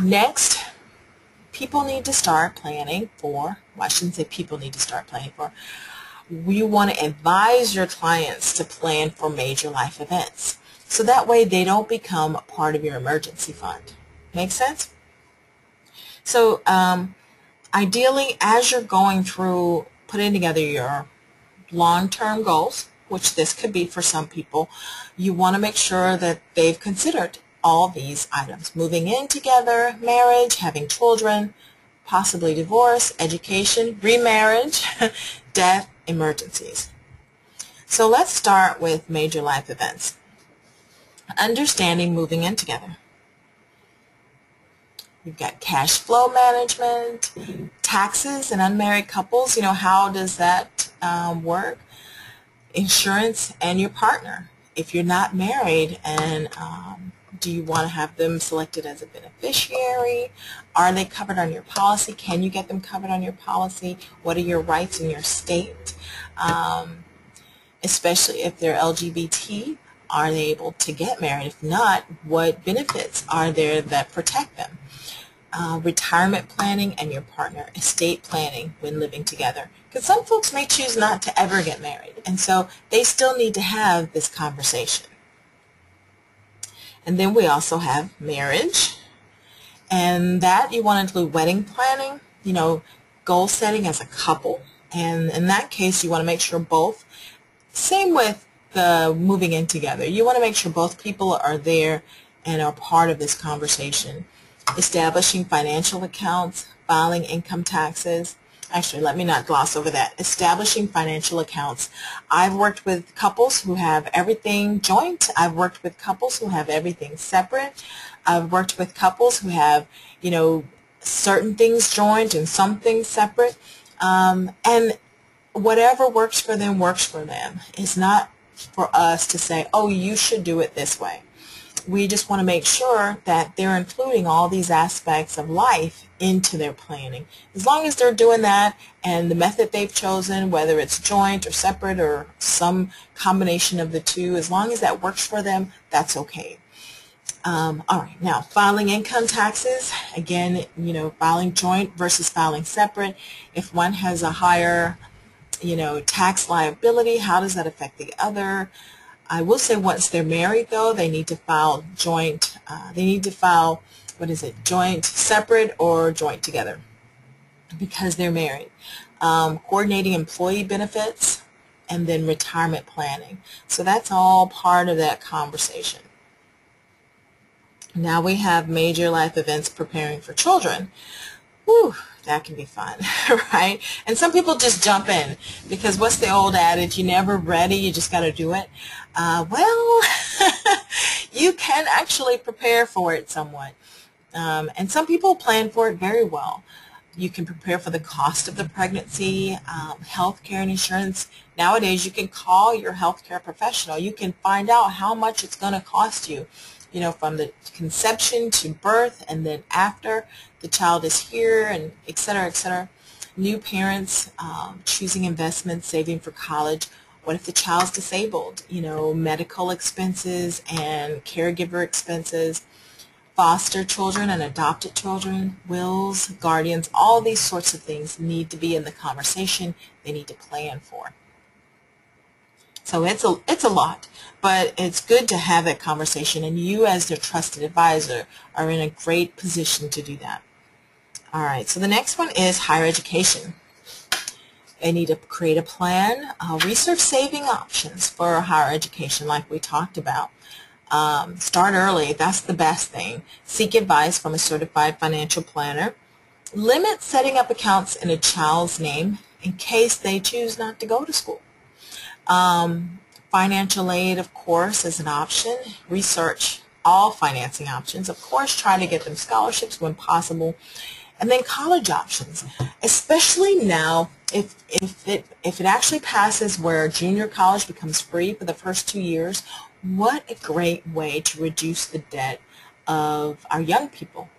Next, people need to start planning for, well, I shouldn't say people need to start planning for, we want to advise your clients to plan for major life events. So that way they don't become part of your emergency fund. Make sense? So ideally, as you're going through putting together your long-term goals, which this could be for some people, you want to make sure that they've considered all these items: moving in together, marriage, having children, possibly divorce, education, remarriage, death, emergencies. So let's start with major life events. Understanding moving in together. You've got cash flow management, taxes, and unmarried couples. You know, how does that work? Insurance and your partner. If you're not married, and do you want to have them selected as a beneficiary? Are they covered on your policy? Can you get them covered on your policy? What are your rights in your state? Especially if they're LGBT, are they able to get married? If not, what benefits are there that protect them? Retirement planning and your partner, estate planning when living together. Because some folks may choose not to ever get married, and so they still need to have this conversation. And then we also have marriage, and that you want to include wedding planning, you know, goal setting as a couple, and in that case you want to make sure both, same with the moving in together, you want to make sure both people are there and are part of this conversation. Establishing financial accounts, filing income taxes. Actually, let me not gloss over that. Establishing financial accounts. I've worked with couples who have everything joint. I've worked with couples who have everything separate. I've worked with couples who have, you know, certain things joint and some things separate. And whatever works for them works for them. It's not for us to say, oh, you should do it this way. We just want to make sure that they're including all these aspects of life into their planning. As long as they're doing that, and the method they've chosen, whether it's joint or separate or some combination of the two, as long as that works for them, that's okay. All right, now filing income taxes. Again, you know, filing joint versus filing separate. If one has a higher, you know, tax liability, how does that affect the other? I will say once they're married, though, they need to file joint, they need to file, what is it, joint separate or joint together because they're married. Coordinating employee benefits, and then retirement planning. So that's all part of that conversation. Now we have major life events preparing for children. Whew, that can be fun, right? And some people just jump in because what's the old adage, you're never ready, you just got to do it. Well, you can actually prepare for it somewhat. And some people plan for it very well. You can prepare for the cost of the pregnancy, health care and insurance. Nowadays, you can call your health care professional. You can find out how much it's going to cost you, you know, from the conception to birth, and then after the child is here, and et cetera, et cetera. New parents, choosing investments, saving for college. What if the child's disabled? You know, medical expenses and caregiver expenses. Foster children and adopted children, wills, guardians, all these sorts of things need to be in the conversation. They need to plan for. So it's a lot, but it's good to have that conversation, and you as their trusted advisor are in a great position to do that. All right, so the next one is higher education. They need to create a plan, research saving options for higher education like we talked about. Start early, that's the best thing. Seek advice from a certified financial planner. Limit setting up accounts in a child's name in case they choose not to go to school. Financial aid, of course, is an option. Research all financing options. Of course, try to get them scholarships when possible. And then college options, especially now if it actually passes where junior college becomes free for the first 2 years. What a great way to reduce the debt of our young people.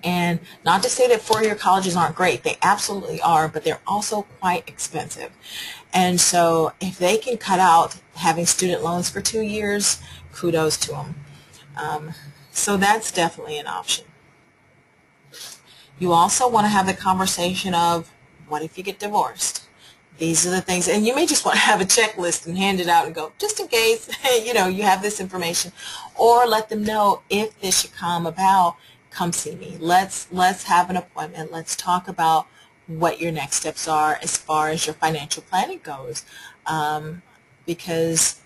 And not to say that four-year colleges aren't great. They absolutely are, but they're also quite expensive. And so if they can cut out having student loans for 2 years, kudos to them. So that's definitely an option. You also want to have the conversation of, what if you get divorced? These are the things, and you may just want to have a checklist and hand it out and go, just in case, you know, you have this information. Or let them know, if this should come about, come see me. Let's have an appointment. Let's talk about what your next steps are as far as your financial planning goes. Because,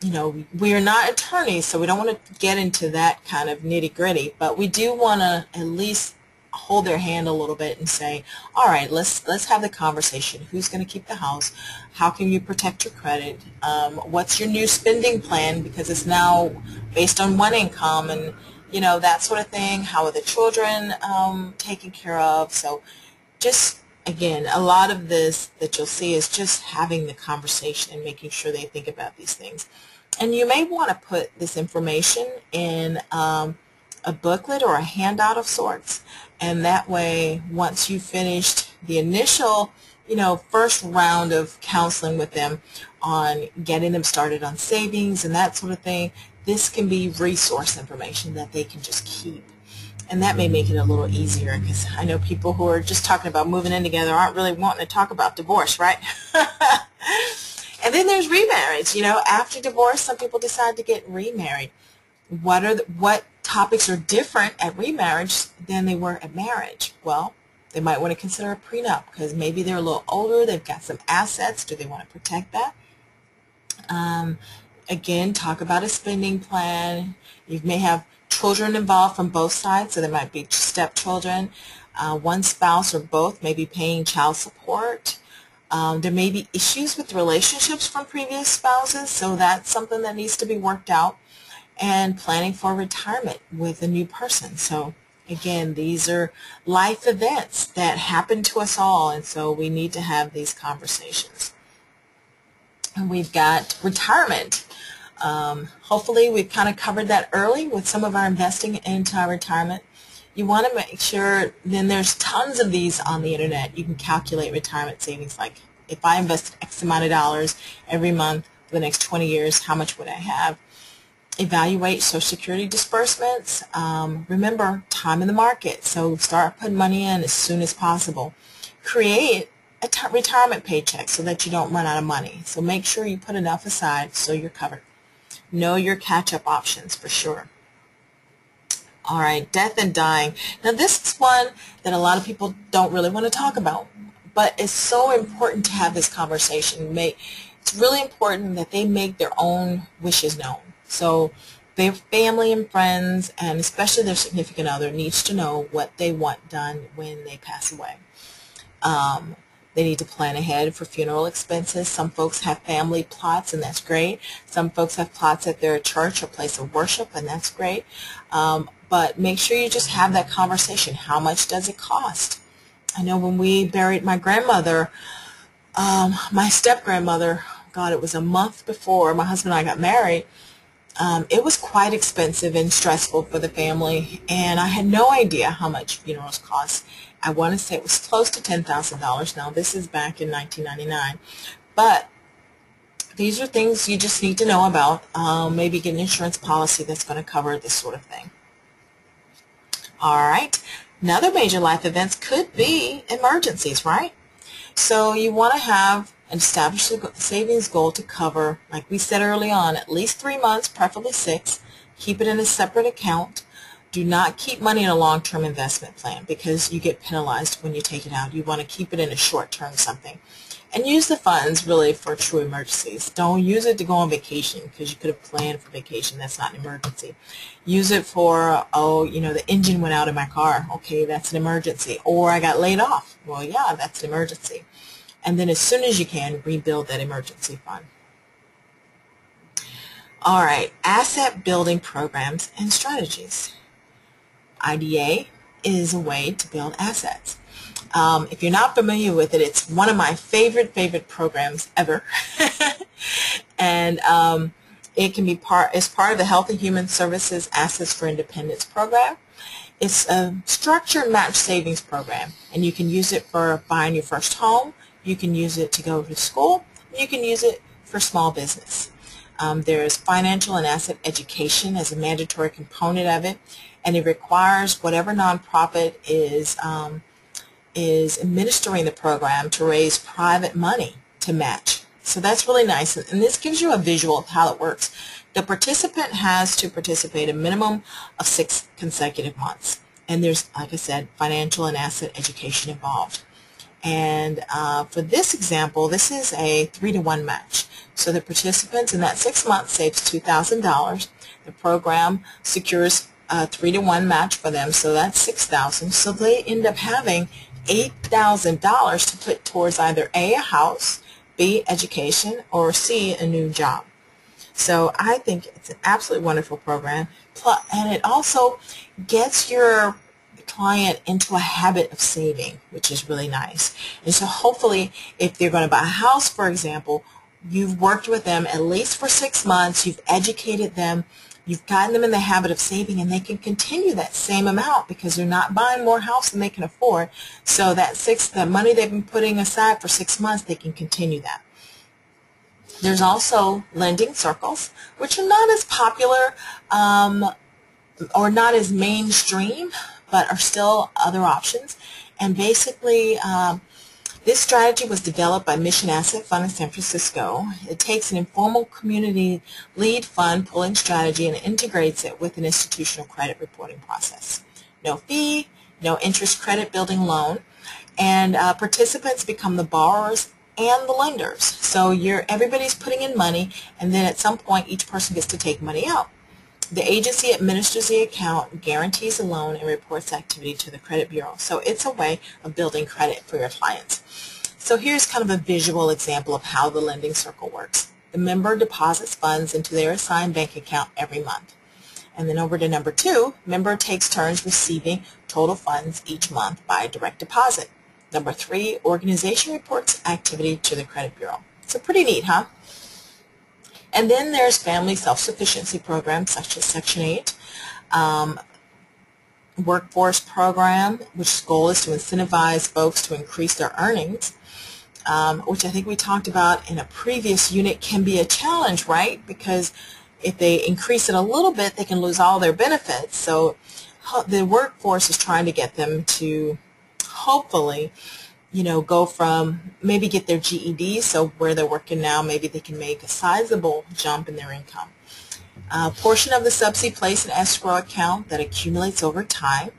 you know, we are not attorneys, so we don't want to get into that kind of nitty-gritty, but we do want to at least hold their hand a little bit and say, all right, let's have the conversation. Who's going to keep the house? How can you protect your credit? What's your new spending plan, because it's now based on one income, and you know, that sort of thing. How are the children taken care of? So just, again, a lot of this that you'll see is just having the conversation and making sure they think about these things. And you may want to put this information in a booklet or a handout of sorts, and that way, once you've finished the initial, you know, first round of counseling with them on getting them started on savings and that sort of thing, this can be resource information that they can just keep. And that may make it a little easier, because I know people who are just talking about moving in together aren't really wanting to talk about divorce, right? And then there's remarriage. You know, after divorce, some people decide to get remarried. What topics are different at remarriage than they were at marriage? Well, they might want to consider a prenup, because maybe they're a little older, they've got some assets. Do they want to protect that? Again, talk about a spending plan. You may have children involved from both sides, so there might be stepchildren. One spouse or both may be paying child support. There may be issues with relationships from previous spouses, so that's something that needs to be worked out. And planning for retirement with a new person. So again, these are life events that happen to us all, and so we need to have these conversations. And we've got retirement. Hopefully we've kind of covered that early with some of our investing into our retirement. You want to make sure, then there's tons of these on the internet. You can calculate retirement savings, like if I invested X amount of dollars every month for the next 20 years, how much would I have? Evaluate Social Security disbursements. Remember, time in the market, so start putting money in as soon as possible. Create a retirement paycheck so that you don't run out of money. So make sure you put enough aside so you're covered. Know your catch-up options for sure. All right, death and dying. Now this is one that a lot of people don't really want to talk about, but it's so important to have this conversation. It's really important that they make their own wishes known. So their family and friends, and especially their significant other, needs to know what they want done when they pass away. They need to plan ahead for funeral expenses. Some folks have family plots, and that's great. Some folks have plots at their church or place of worship, and that's great. But make sure you just have that conversation. How much does it cost? I know when we buried my grandmother, my step-grandmother, God, it was a month before my husband and I got married. It was quite expensive and stressful for the family, and I had no idea how much funerals cost. I want to say it was close to $10,000. Now, this is back in 1999. But these are things you just need to know about. Maybe get an insurance policy that's going to cover this sort of thing. All right. Another major life events could be emergencies, right? So you want to have an established savings goal to cover, like we said early on, at least 3 months, preferably 6. Keep it in a separate account. Do not keep money in a long-term investment plan, because you get penalized when you take it out. You want to keep it in a short-term something. And use the funds really for true emergencies. Don't use it to go on vacation, because you could have planned for vacation. That's not an emergency. Use it for, oh, you know, the engine went out in my car. Okay, that's an emergency. Or I got laid off. Well, yeah, that's an emergency. And then as soon as you can, rebuild that emergency fund. All right, asset building programs and strategies. IDA is a way to build assets. If you're not familiar with it, it's one of my favorite programs ever. And it can be part of the Health and Human Services Assets for Independence program. It's a structured match savings program, and you can use it for buying your first home. You can use it to go to school. You can use it for small business. There's financial and asset education as a mandatory component of it. and it requires whatever nonprofit is administering the program to raise private money to match. So that's really nice, and this gives you a visual of how it works. The participant has to participate a minimum of 6 consecutive months, and there's, like I said, financial and asset education involved. And for this example, this is a 3-to-1 match. So the participants in that 6 months saves $2,000. The program secures a 3-to-1 match for them, so that's $6,000. So they end up having $8,000 to put towards either A, a house, B, education, or C, a new job. So I think it's an absolutely wonderful program, and it also gets your client into a habit of saving, which is really nice. And so hopefully if they're going to buy a house, for example, you've worked with them at least for 6 months, you've educated them, you've gotten them in the habit of saving, and they can continue that same amount because they're not buying more house than they can afford. So that money they've been putting aside for 6 months, they can continue that. There's also lending circles, which are not as popular or not as mainstream, but are still other options. And basically, this strategy was developed by Mission Asset Fund in San Francisco. It takes an informal community lead fund pooling strategy and integrates it with an institutional credit reporting process. No fee, no interest credit building loan, and participants become the borrowers and the lenders. So everybody's putting in money, and then at some point each person gets to take money out. The agency administers the account, guarantees a loan, and reports activity to the credit bureau. So it's a way of building credit for your clients. So here's kind of a visual example of how the lending circle works. The member deposits funds into their assigned bank account every month. And then over to number 2, member takes turns receiving total funds each month by direct deposit. Number 3, organization reports activity to the credit bureau. So pretty neat, huh? And then there's family self-sufficiency programs such as Section 8, workforce program, which goal is to incentivize folks to increase their earnings, which I think we talked about in a previous unit can be a challenge, right? Because if they increase it a little bit, they can lose all their benefits. So the workforce is trying to get them to hopefully go from maybe get their GED, so where they're working now, maybe they can make a sizable jump in their income. A portion of the subsidy placed in escrow account that accumulates over time,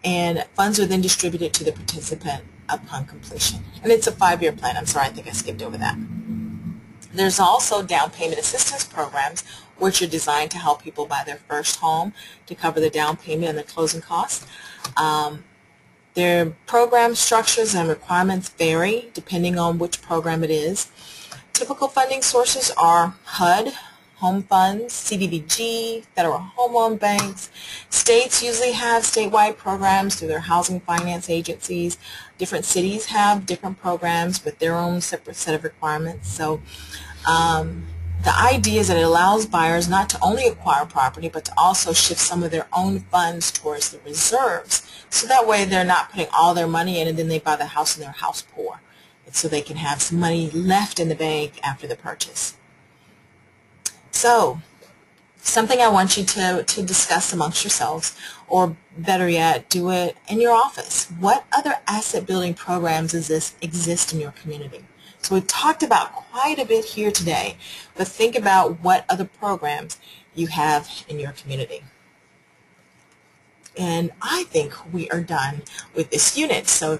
and funds are then distributed to the participant upon completion. And it's a 5-year plan. I'm sorry, I think I skipped over that. There's also down payment assistance programs, which are designed to help people buy their first home to cover the down payment and the closing costs. Their program structures and requirements vary depending on which program it is. Typical funding sources are HUD, Home Funds, CDBG, Federal Home Loan Banks. States usually have statewide programs through their housing finance agencies. Different cities have different programs with their own separate set of requirements. So the idea is that it allows buyers not to only acquire property, but to also shift some of their own funds towards the reserves. So that way they're not putting all their money in and then they buy the house and they're house poor. So they can have some money left in the bank after the purchase. So something I want you to discuss amongst yourselves, or better yet, do it in your office. What other asset building programs exist in your community? So we've talked about quite a bit here today, but think about what other programs you have in your community. And I think we are done with this unit. So